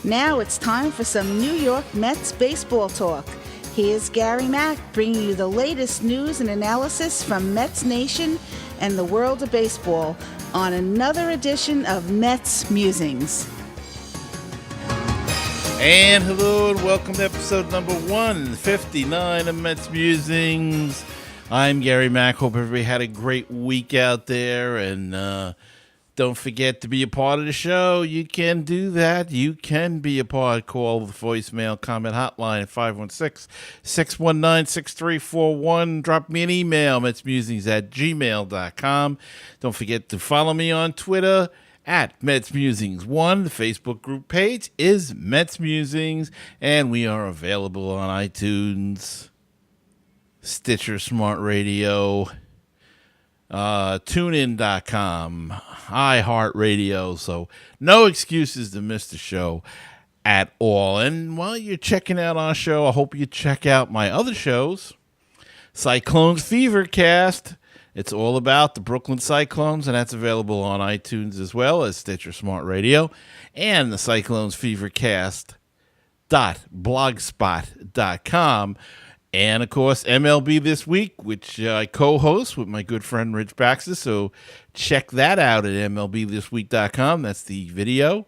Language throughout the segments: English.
Now it's time for some New York Mets baseball talk. Here's Gary Mack bringing you the latest news and analysis from Mets Nation and the world of baseball on another edition of Mets Musings. And hello and welcome to episode number 159 of Mets Musings. I'm Gary Mack. Hope everybody had a great week out there, and don't forget to be a part of the show. You can do that. You can be a part. Call the voicemail comment hotline at 516-619-6341. Drop me an email, metsmusings@gmail.com. Don't forget to follow me on Twitter at MetsMusings1. The Facebook group page is Mets Musings, and we are available on iTunes, Stitcher Smart Radio, TuneIn.com, iHeartRadio, so no excuses to miss the show at all. And while you're checking out our show, I hope you check out my other shows. Cyclones Fever Cast. It's all about the Brooklyn Cyclones, and that's available on iTunes as well as Stitcher Smart Radio, and the Cyclones Fever Cast.blogspot.com. And, of course, MLB This Week, which I co-host with my good friend Rich Baxter. So check that out at MLBThisWeek.com. That's the video.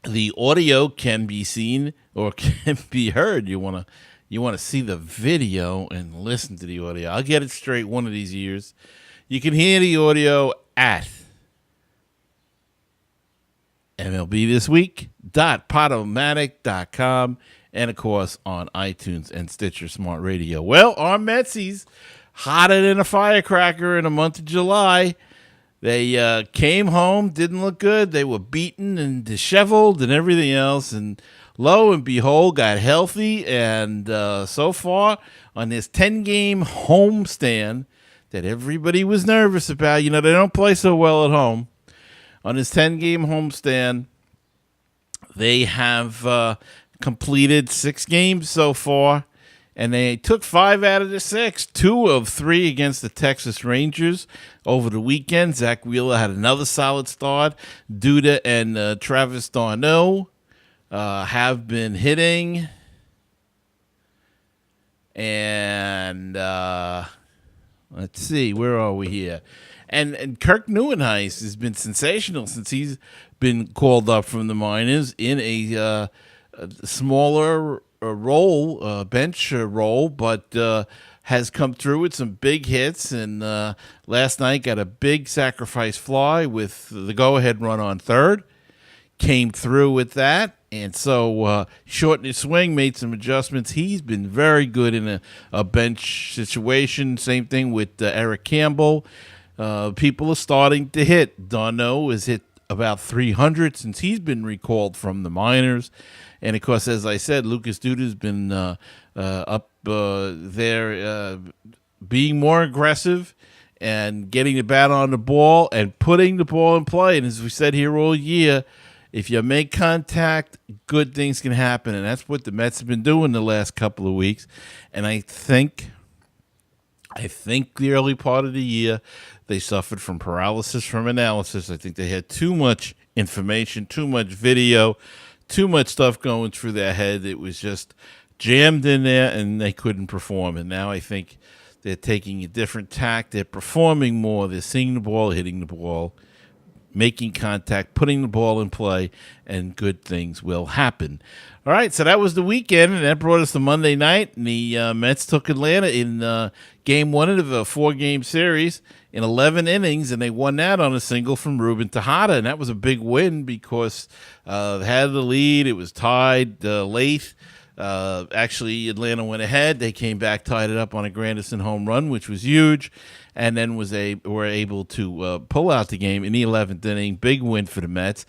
The audio can be seen or can be heard. You want to see the video and listen to the audio. I'll get it straight one of these years. You can hear the audio at MLBThisWeek.podomatic.com. And, of course, on iTunes and Stitcher Smart Radio. Well, our Metsies, hotter than a firecracker in the month of July. They came home, didn't look good. They were beaten and disheveled and everything else. And lo and behold, got healthy. And so far, on this 10-game homestand that everybody was nervous about, they don't play so well at home. On this 10-game homestand, they have completed 6 games so far, and they took 5 out of the 6, 2 of 3 against the Texas Rangers over the weekend. Zach Wheeler had another solid start. Duda and Travis d'Arnaud have been hitting, and let's see, where are we here? And Kirk Neuenhuis has been sensational since he's been called up from the minors in a smaller role, bench role, but has come through with some big hits. And last night got a big sacrifice fly with the go-ahead run on third. Came through with that. And so shortened his swing, made some adjustments. He's been very good in a bench situation. Same thing with Eric Campbell. People are starting to hit. D'Arnaud has hit about 300 since he's been recalled from the minors. And, of course, as I said, Lucas Duda's been up there being more aggressive and getting the bat on the ball and putting the ball in play. And as we said here all year, if you make contact, good things can happen. And that's what the Mets have been doing the last couple of weeks. And I think the early part of the year, they suffered from paralysis from analysis. I think they had too much information, too much video, too much stuff going through their head. It was just jammed in there, and they couldn't perform. And now I think they're taking a different tack. They're performing more. They're seeing the ball, hitting the ball, making contact, putting the ball in play, and good things will happen. All right, so that was the weekend, and that brought us to Monday night. And the Mets took Atlanta in Game 1 of a 4-game series in 11 innings, and they won that on a single from Ruben Tejada. And that was a big win because they had the lead. It was tied late. Actually, Atlanta went ahead. They came back, tied it up on a Granderson home run, which was huge, and then were able to pull out the game in the 11th inning. Big win for the Mets.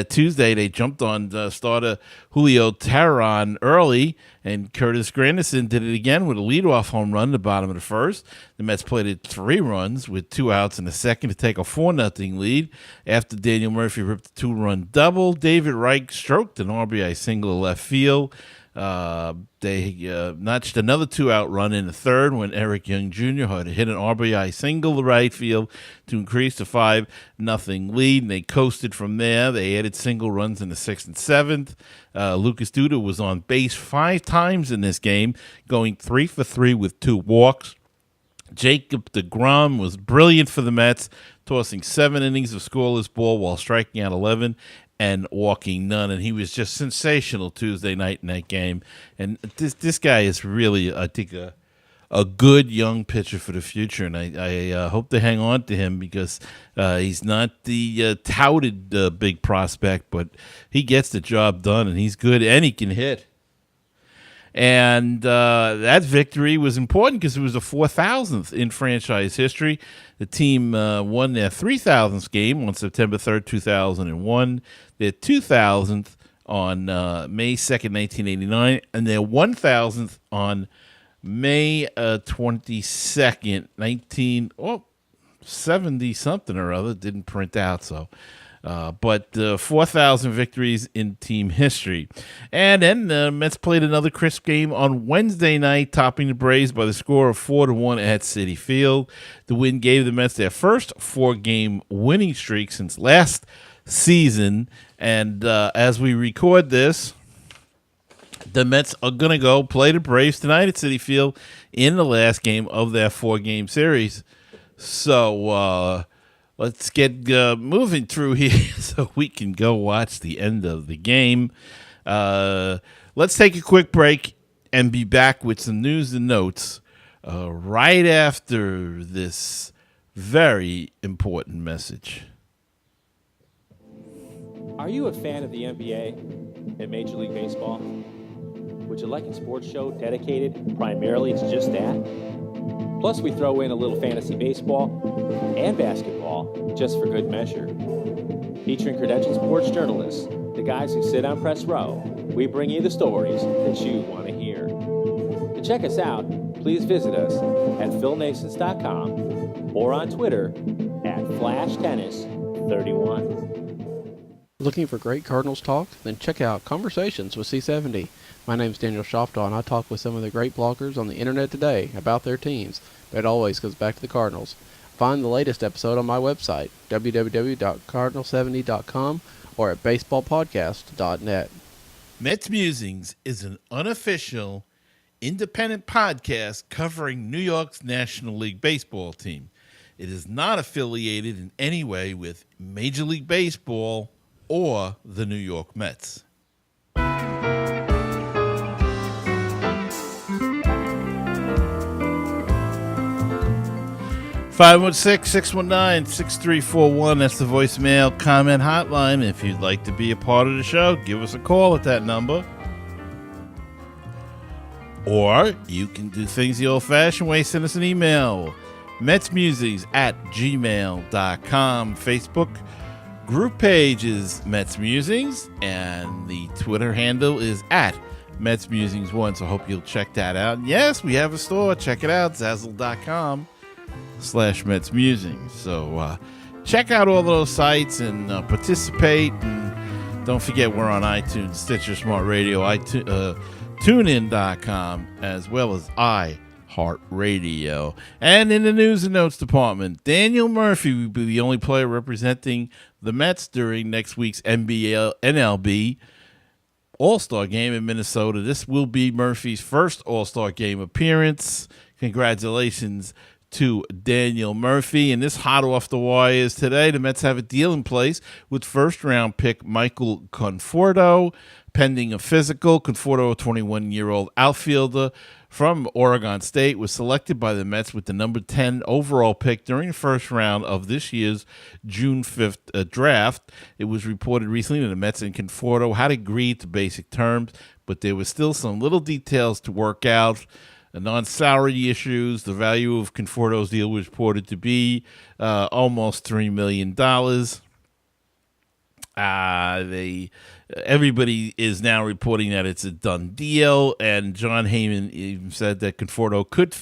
Tuesday, they jumped on starter Julio Teheran early, and Curtis Granderson did it again with a leadoff home run at the bottom of the first. The Mets played it 3 runs with 2 outs in the second to take a 4-0 lead. After Daniel Murphy ripped a 2-run double, David Reich stroked an RBI single to left field. They notched another 2-out run in the third when Eric Young Jr. had hit an RBI single to right field to increase the 5-0 lead, and they coasted from there. They added single runs in the sixth and seventh. Lucas Duda was on base 5 times in this game, going 3 for 3 with 2 walks. Jacob deGrom was brilliant for the Mets, tossing 7 innings of scoreless ball while striking out 11 and walking none. And he was just sensational Tuesday night in that game. And this guy is really, I think, a good young pitcher for the future. And I hope they hang on to him because he's not the touted big prospect, but he gets the job done, and he's good, and he can hit. And that victory was important because it was the 4,000th in franchise history. The team won their 3,000th game on September 3rd, 2001, their 2,000th on May 2nd, 1989, and their 1,000th on May 22nd, 70-something or other. Didn't print out, so... but 4,000 victories in team history. And then the Mets played another crisp game on Wednesday night, topping the Braves by the score of 4-1 at Citi Field. The win gave the Mets their first 4-game winning streak since last season. And as we record this, the Mets are going to go play the Braves tonight at Citi Field in the last game of their 4-game series. So, let's get moving through here so we can go watch the end of the game. Let's take a quick break and be back with some news and notes right after this very important message. Are you a fan of the NBA and Major League Baseball? Would you like a sports show dedicated primarily to just that? Plus, we throw in a little fantasy baseball and basketball just for good measure. Featuring credentialed sports journalists, the guys who sit on press row, we bring you the stories that you want to hear. To check us out, please visit us at philnasons.com or on Twitter at FlashTennis31. Looking for great Cardinals talk? Then check out Conversations with C70. My name's Daniel Shoftaw, and I talk with some of the great bloggers on the internet today about their teams, but it always goes back to the Cardinals. Find the latest episode on my website, www.cardinal70.com, or at baseballpodcast.net. MetsMusings is an unofficial, independent podcast covering New York's National League Baseball team. It is not affiliated in any way with Major League Baseball or the New York Mets. 516-619-6341. That's the voicemail comment hotline. If you'd like to be a part of the show, give us a call at that number. Or you can do things the old-fashioned way. Send us an email. MetsMusings@gmail.com. Facebook group page is MetsMusings, and the Twitter handle is @MetsMusings1. So I hope you'll check that out. And yes, we have a store. Check it out, Zazzle.com/MetsMusings. So check out all those sites and participate. And don't forget we're on iTunes, Stitcher, Smart Radio, TuneIn.com, as well as iHeartRadio. And in the news and notes department, Daniel Murphy will be the only player representing the Mets during next week's NLB All-Star Game in Minnesota. This will be Murphy's first All-Star Game appearance. Congratulations to Daniel Murphy. And this hot off the wires today, the Mets have a deal in place with first-round pick Michael Conforto, pending a physical. Conforto, a 21-year-old outfielder from Oregon State, was selected by the Mets with the number 10 overall pick during the first round of this year's June 5th draft. It was reported recently that the Mets and Conforto had agreed to basic terms, but there were still some little details to work out. Non-salary issues. The value of Conforto's deal was reported to be almost $3 million. Everybody is now reporting that it's a done deal, and John Heyman even said that Conforto could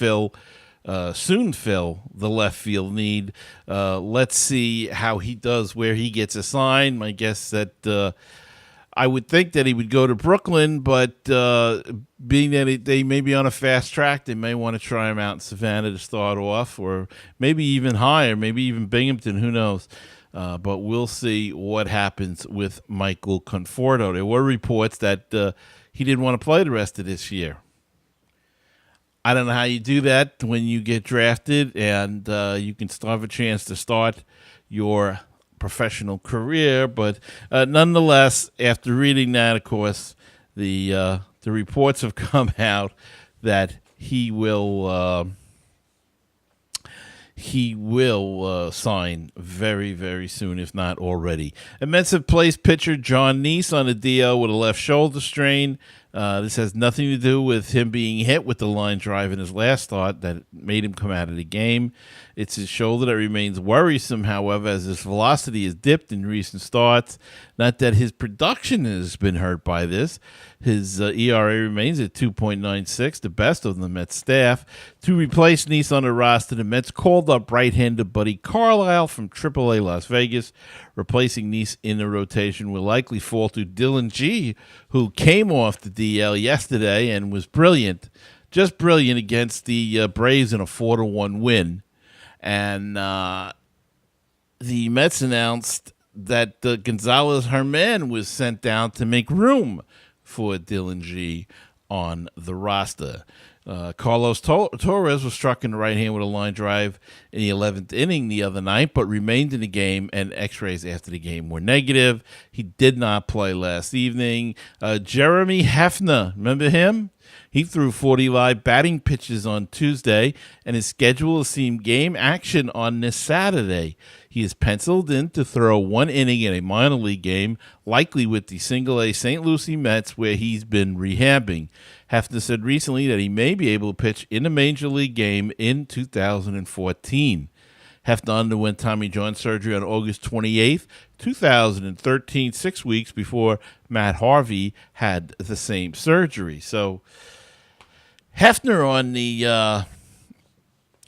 soon fill the left field need. Let's see how he does, where he gets assigned. My guess that I would think that he would go to Brooklyn, but being that they may be on a fast track, they may want to try him out in Savannah to start off, or maybe even higher, maybe even Binghamton, who knows. But we'll see what happens with Michael Conforto. There were reports that he didn't want to play the rest of this year. I don't know how you do that when you get drafted and you can still have a chance to start your professional career. But nonetheless, after reading that, of course, the reports have come out that he will sign very, very soon, if not already. And Mets have placed pitcher John Neese on a DL with a left shoulder strain. This has nothing to do with him being hit with the line drive in his last start that made him come out of the game. It's his shoulder that remains worrisome, however, as his velocity has dipped in recent starts. Not that his production has been hurt by this. His ERA remains at 2.96, the best of the Mets staff. To replace Neese on the roster, the Mets called up right-hander Buddy Carlisle from AAA Las Vegas. Replacing Neese in the rotation will likely fall to Dylan G., who came off the DL yesterday and was brilliant, just brilliant against the Braves in a 4-1 win. And the Mets announced that Gonzalez Herman was sent down to make room for Dylan G. on the roster. Carlos Torres was struck in the right hand with a line drive in the 11th inning the other night, but remained in the game, and x-rays after the game were negative. He did not play last evening. Jeremy Hefner, remember him? He threw 40 live batting pitches on Tuesday, and his schedule has seen game action on this Saturday. He is penciled in to throw one inning in a minor league game, likely with the Single-A St. Lucie Mets, where he's been rehabbing. Hefner said recently that he may be able to pitch in a major league game in 2014. Hefner underwent Tommy John surgery on August 28th, 2013, 6 weeks before Matt Harvey had the same surgery. So Hefner on the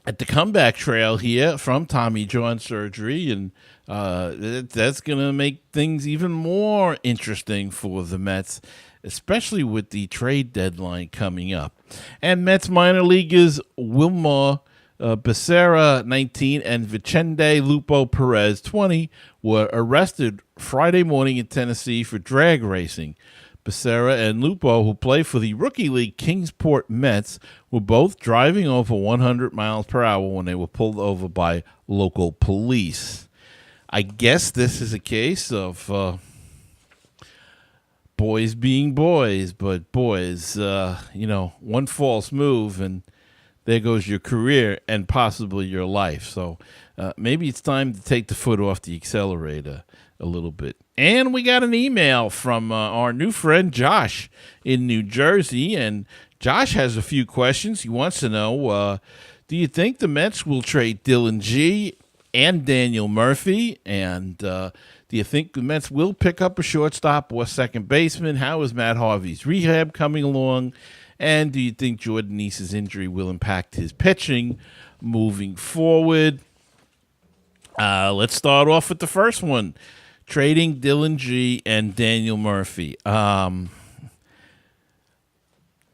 at the comeback trail here from Tommy John surgery, and that's going to make things even more interesting for the Mets, especially with the trade deadline coming up. And Mets minor leaguers Wilmer Becerra, 19, and Vicente Lupo Perez, 20, were arrested Friday morning in Tennessee for drag racing. Becerra and Lupo, who play for the Rookie League Kingsport Mets, were both driving over 100 miles per hour when they were pulled over by local police. I guess this is a case of boys being boys, but boys, one false move and there goes your career and possibly your life. So maybe it's time to take the foot off the accelerator a little bit. And we got an email from our new friend Josh in New Jersey, and Josh has a few questions. He wants to know, do you think the Mets will trade Dylan G. and Daniel Murphy? And do you think the Mets will pick up a shortstop or second baseman? How is Matt Harvey's rehab coming along? And do you think Jordan Neese's injury will impact his pitching moving forward? Let's start off with the first one. Trading Dylan G. and Daniel Murphy.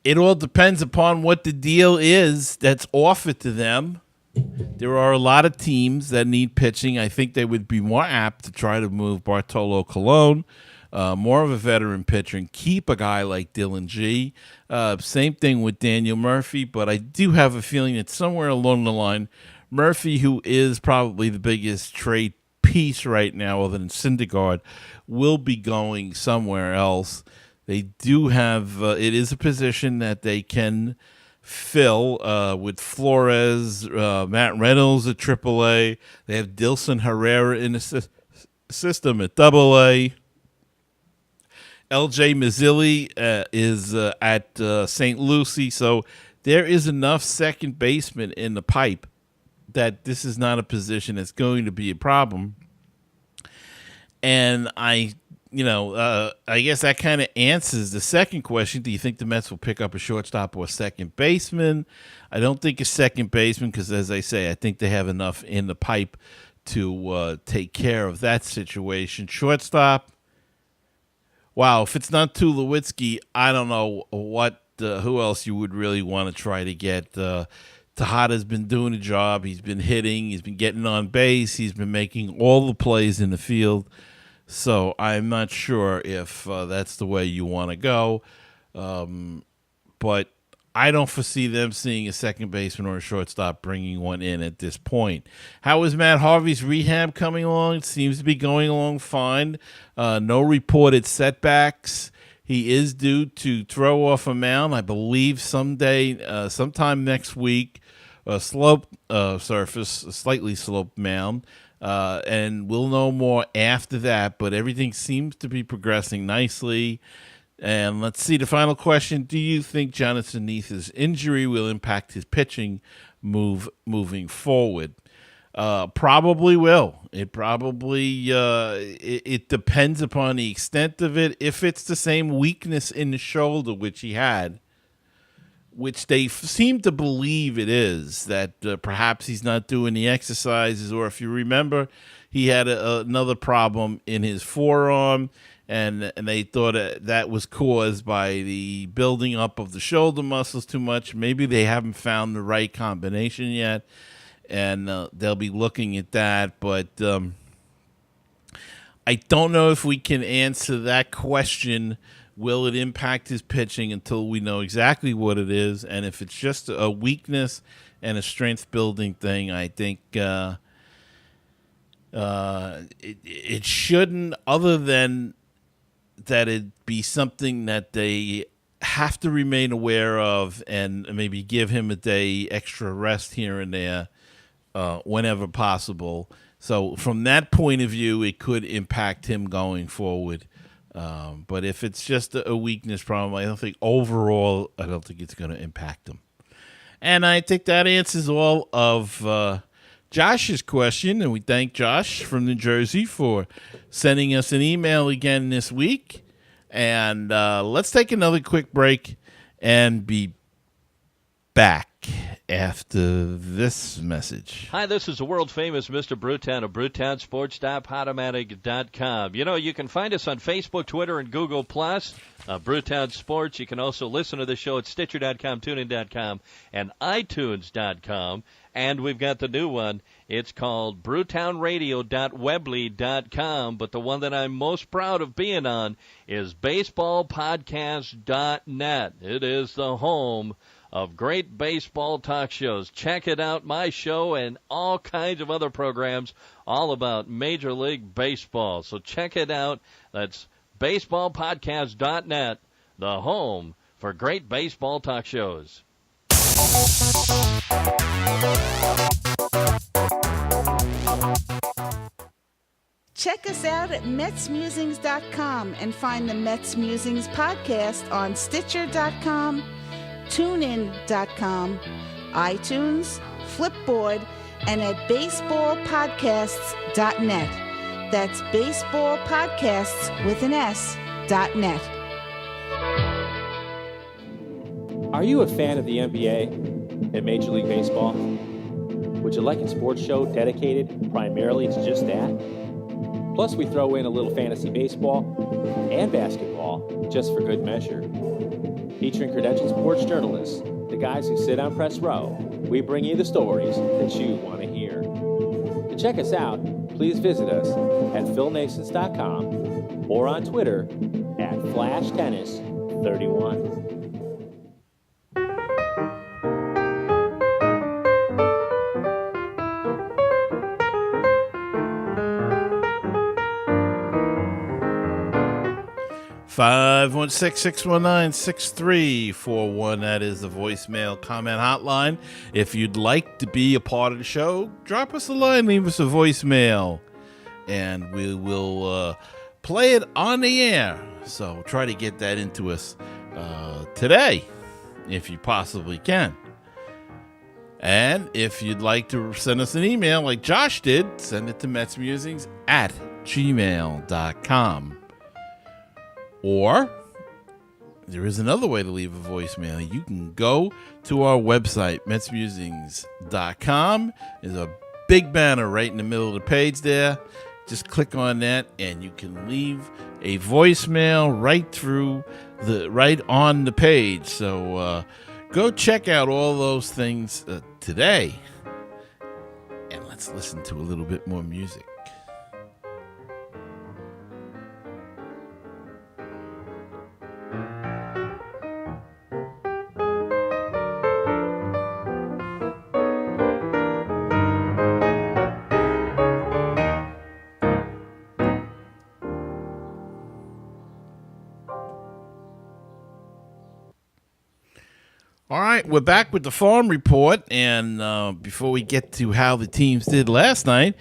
It all depends upon what the deal is that's offered to them. There are a lot of teams that need pitching. I think they would be more apt to try to move Bartolo Colon, more of a veteran pitcher, and keep a guy like Dylan G. Same thing with Daniel Murphy, but I do have a feeling that somewhere along the line, Murphy, who is probably the biggest trade piece right now other than Syndergaard, will be going somewhere else. They do have it is a position that they can fill with Flores, Matt Reynolds at AAA. They have Dilson Herrera in the system at AA. LJ Mazzilli is at St. Lucie, so there is enough second baseman in the pipe that this is not a position that's going to be a problem. And I guess that kind of answers the second question. Do you think the Mets will pick up a shortstop or a second baseman? I don't think a second baseman because, as I say, I think they have enough in the pipe to take care of that situation. Shortstop, wow, if it's not Tulowitzki, I don't know who else you would really want to try to get. Tejada's been doing a job. He's been hitting. He's been getting on base. He's been making all the plays in the field. So I'm not sure if that's the way you want to go. But I don't foresee them seeing a second baseman or a shortstop bringing one in at this point. How is Matt Harvey's rehab coming along? It seems to be going along fine. No reported setbacks. He is due to throw off a mound, I believe, sometime next week. A sloped surface, a slightly sloped mound. And we'll know more after that, but everything seems to be progressing nicely. And let's see, the final question. Do you think Jonathan Neith's injury will impact his pitching moving forward? Probably will. It probably it depends upon the extent of it. If it's the same weakness in the shoulder which he had, which they seem to believe it is, that perhaps he's not doing the exercises, or if you remember, he had another problem in his forearm, and they thought that was caused by the building up of the shoulder muscles too much. Maybe they haven't found the right combination yet, and they'll be looking at that. But I don't know if we can answer that question. Will it impact his pitching until we know exactly what it is? And if it's just a weakness and a strength-building thing, I think it shouldn't, other than that it be something that they have to remain aware of and maybe give him a day extra rest here and there whenever possible. So from that point of view, it could impact him going forward. But if it's just a weakness problem, I don't think it's going to impact him. And I think that answers all of Josh's question, and we thank Josh from New Jersey for sending us an email again this week. And let's take another quick break and be back after this message. Hi, this is the world-famous Mr. Brewtown of BrewtownSports.podomatic.com. You know, you can find us on Facebook, Twitter, and Google+. Brewtown Sports. You can also listen to the show at Stitcher.com, TuneIn.com, and iTunes.com. And we've got the new one. It's called BrewtownRadio.weebly.com. But the one that I'm most proud of being on is BaseballPodcast.net. It is the home of great baseball talk shows. Check it out, my show, and all kinds of other programs all about Major League Baseball. So check it out. That's BaseballPodcast.net, the home for great baseball talk shows. Check us out at MetsMusings.com and find the Mets Musings podcast on Stitcher.com, TuneIn.com, iTunes, Flipboard, and at BaseballPodcasts.net. That's BaseballPodcasts with an S.net. Are you a fan of the NBA and Major League Baseball? Would you like a sports show dedicated primarily to just that? Plus, we throw in a little fantasy baseball and basketball just for good measure. Featuring credentialed sports journalists, the guys who sit on press row, we bring you the stories that you want to hear. To check us out, please visit us at philnations.com or on Twitter at FlashTennis31. Five 516-619-6341. That is the voicemail comment hotline. If you'd like to be a part of the show, drop us a line, leave us a voicemail, and we will play it on the air. So try to get that into us today, if you possibly can. And if you'd like to send us an email like Josh did, send it to metsmusings@gmail.com. Or there is another way to leave a voicemail. You can go to our website, MetsMusings.com. There's a big banner right in the middle of the page there. Just click on that, and you can leave a voicemail right on the page. So go check out all those things today, and let's listen to a little bit more music. All right, we're back with the Farm Report, and before we get to how the teams did last night,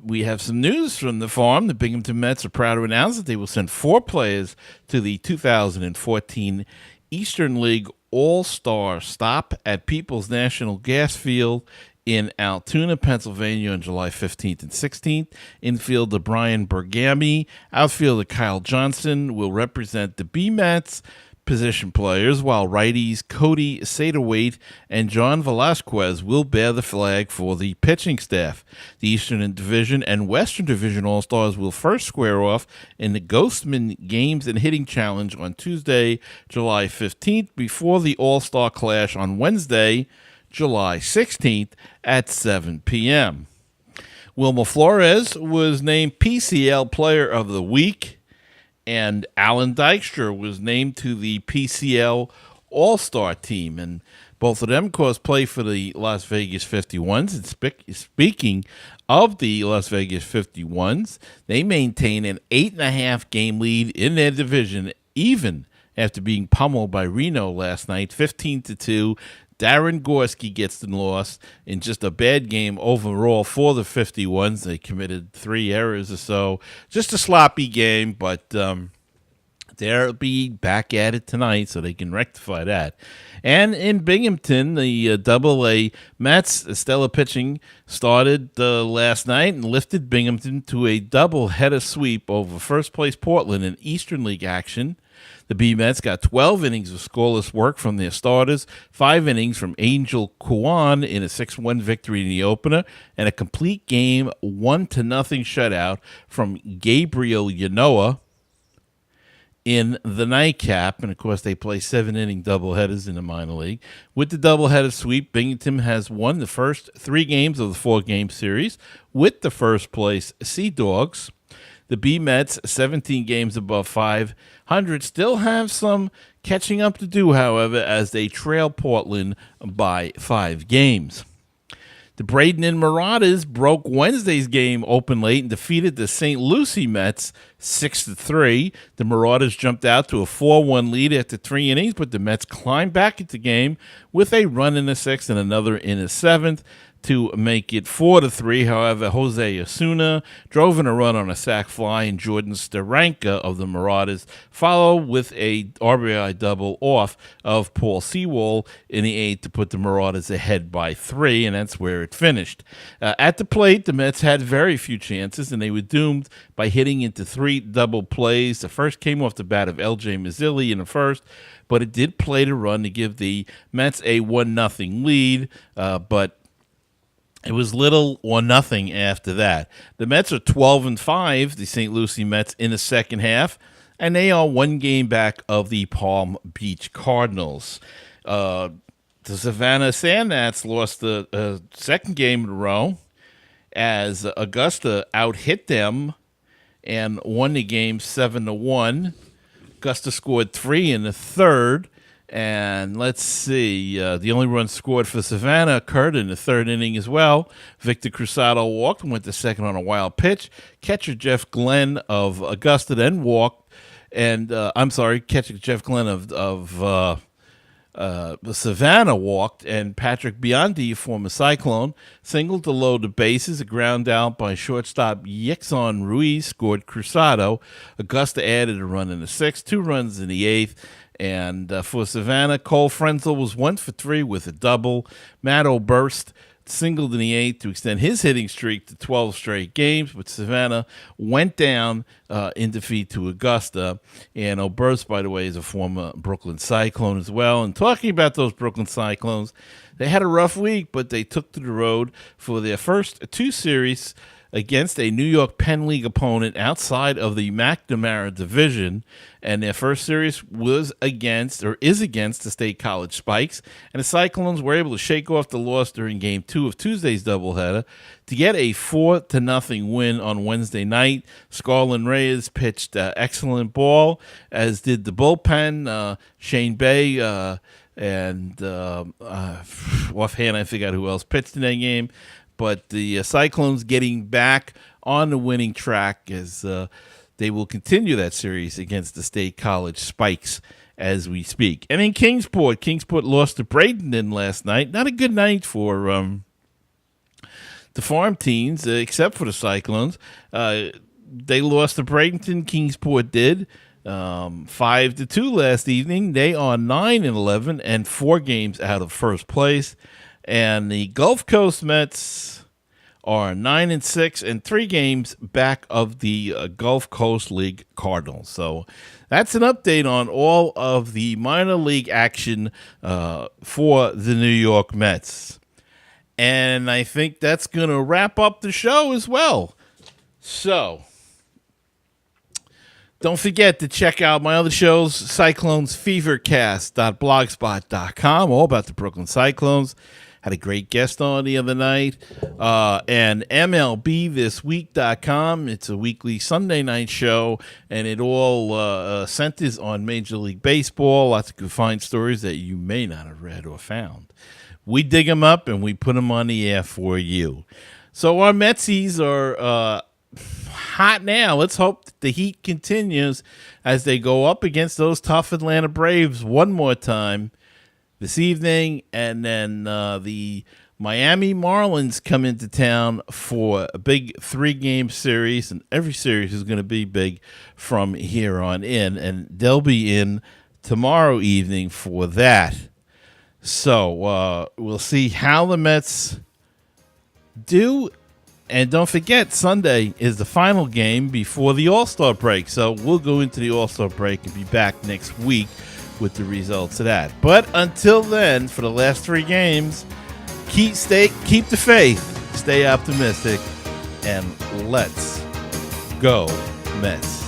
we have some news from the farm. The Binghamton Mets are proud to announce that they will send 4 players to the 2014 Eastern League All-Star Stop at People's National Gas Field in Altoona, Pennsylvania on July 15th and 16th. Infielder Brian Bergami, outfielder Kyle Johnson will represent the B-Mets position players, while righties Cody Satterwhite and John Velasquez will bear the flag for the pitching staff. The Eastern Division and Western Division All-Stars will first square off in the Ghostman Games and Hitting Challenge on Tuesday, July 15th, before the All-Star Clash on Wednesday, July 16th at 7 p.m. Wilmer Flores was named PCL Player of the Week, and Alan Dykstra was named to the PCL All-Star team. And both of them, of course, play for the Las Vegas 51s. And speaking of the Las Vegas 51s, they maintain an 8.5 game lead in their division, even after being pummeled by Reno last night, 15-2. Darren Gorski gets the loss in just a bad game overall for the 51s. They committed 3 errors or so. Just a sloppy game, but they'll be back at it tonight, so they can rectify that. And in Binghamton, the Double-A Mets stellar pitching started last night and lifted Binghamton to a double-header sweep over first-place Portland in Eastern League action. The B-Mets got 12 innings of scoreless work from their starters, 5 innings from Angel Kwan in a 6-1 victory in the opener, and a complete game 1-0 shutout from Gabriel Yanoa in the nightcap. And, of course, they play 7-inning doubleheaders in the minor league. With the doubleheader sweep, Binghamton has won the first 3 games of the 4-game series with the first-place Sea Dogs. The B-Mets, 17 games above 500, still have some catching up to do, however, as they trail Portland by 5 games. The Bradenton Marauders broke Wednesday's game open late and defeated the St. Lucie Mets 6-3. The Marauders jumped out to a 4-1 lead after 3 innings, but the Mets climbed back into the game with a run in the 6th and another in the 7th. To make it 4-3. However, Jose Osuna drove in a run on a sac fly, and Jordan Steranka of the Marauders followed with a RBI double off of Paul Sewell in the 8th to put the Marauders ahead by 3, and that's where it finished. At the plate, the Mets had very few chances, and they were doomed by hitting into 3 double plays. The first came off the bat of L.J. Mazzilli in the first, but it did play to run to give the Mets a 1-0 lead, but it was little or nothing after that. The Mets are 12-5, the St. Lucie Mets, in the second half, and they are 1 game back of the Palm Beach Cardinals. The Savannah Sandgnats lost the second game in a row as Augusta out-hit them and won the game 7-1. Augusta scored 3 in the third. And let's see, the only run scored for Savannah occurred in the 3rd inning as well. Victor Cruzado walked and went to second on a wild pitch. Catcher Jeff Glenn of Augusta then walked, and catcher Jeff Glenn of Savannah walked, and Patrick Biondi, a former Cyclone, singled to load the bases. A ground out by shortstop Yixon Ruiz scored Cruzado. Augusta added a run in the 6th, 2 runs in the 8th. And for Savannah, Cole Frenzel was 1 for 3 with a double. Matt Oberst singled in the 8th to extend his hitting streak to 12 straight games, but Savannah went down in defeat to Augusta. And Oberst, by the way, is a former Brooklyn Cyclone as well. And talking about those Brooklyn Cyclones, they had a rough week, but they took to the road for their first 2 series against a New York Penn League opponent outside of the McNamara division. And their first series is against the State College Spikes. And the Cyclones were able to shake off the loss during Game 2 of Tuesday's doubleheader to get a 4-0 win on Wednesday night. Scarlett Reyes pitched excellent ball, as did the bullpen. Shane Bay and offhand I forgot who else pitched in that game. But the Cyclones getting back on the winning track as they will continue that series against the State College Spikes as we speak. And in Kingsport lost to Bradenton last night. Not a good night for the farm teams, except for the Cyclones. They lost to Bradenton. Kingsport did 5-2 last evening. They are 9-11 and 4 games out of first place. And the Gulf Coast Mets are 9-6 and 3 games back of the Gulf Coast League Cardinals. So that's an update on all of the minor league action for the New York Mets. And I think that's going to wrap up the show as well. So don't forget to check out my other shows, CyclonesFevercast.blogspot.com, all about the Brooklyn Cyclones. Had a great guest on the other night. And MLBThisWeek.com. It's a weekly Sunday night show, and it all centers on Major League Baseball. Lots of good fine stories that you may not have read or found. We dig them up, and we put them on the air for you. So our Metsies are hot now. Let's hope that the heat continues as they go up against those tough Atlanta Braves one more time this evening, and then the Miami Marlins come into town for a big 3-game series, and every series is going to be big from here on in, and they'll be in tomorrow evening for that. So we'll see how the Mets do, and don't forget, Sunday is the final game before the All-Star break, so we'll go into the All-Star break and be back next week with the results of that. But until then, for the last 3 games, keep the faith, stay optimistic, and let's go Mets.